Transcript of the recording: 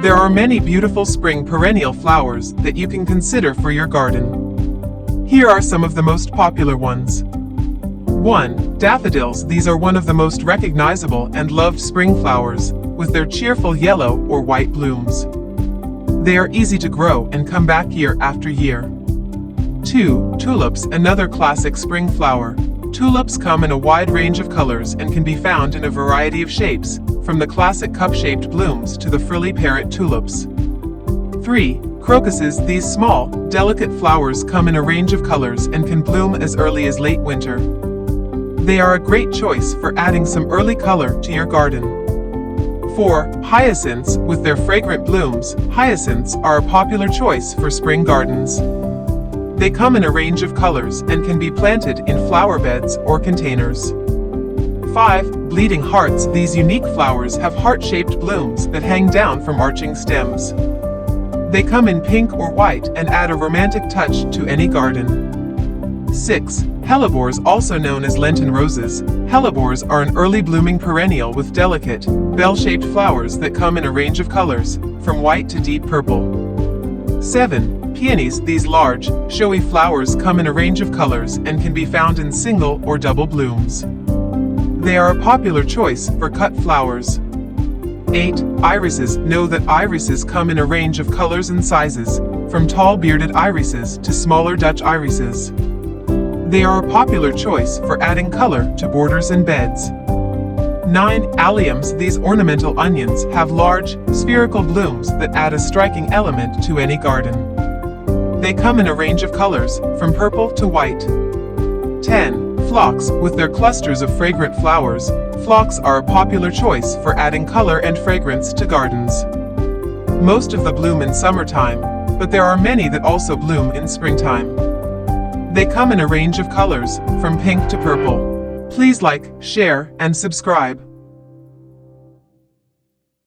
There are many beautiful spring perennial flowers that you can consider for your garden. Here are some of the most popular ones. 1. Daffodils. These are one of the most recognizable and loved spring flowers, with their cheerful yellow or white blooms. They are easy to grow and come back year after year. 2. Tulips. Another classic spring flower. Tulips come in a wide range of colors and can be found in a variety of shapes, from the classic cup-shaped blooms to the frilly parrot tulips. 3. Crocuses. These small, delicate flowers come in a range of colors and can bloom as early as late winter. They are a great choice for adding some early color to your garden. 4. Hyacinths. With their fragrant blooms, hyacinths are a popular choice for spring gardens. They come in a range of colors and can be planted in flower beds or containers. 5. Bleeding hearts. These unique flowers have heart-shaped blooms that hang down from arching stems. They come in pink or white and add a romantic touch to any garden. 6. Hellebores, also known as Lenten roses. Hellebores are an early blooming perennial with delicate, bell-shaped flowers that come in a range of colors, from white to deep purple. 7. Peonies. These large, showy flowers come in a range of colors and can be found in single or double blooms. They are a popular choice for cut flowers. 8. Irises. Know that irises come in a range of colors and sizes, from tall bearded irises to smaller Dutch irises. They are a popular choice for adding color to borders and beds. 9. Alliums. These ornamental onions have large, spherical blooms that add a striking element to any garden. They come in a range of colors, from purple to white. 10. Phlox. With their clusters of fragrant flowers, phlox are a popular choice for adding color and fragrance to gardens. Most of them bloom in summertime, but there are many that also bloom in springtime. They come in a range of colors, from pink to purple. Please like, share, and subscribe.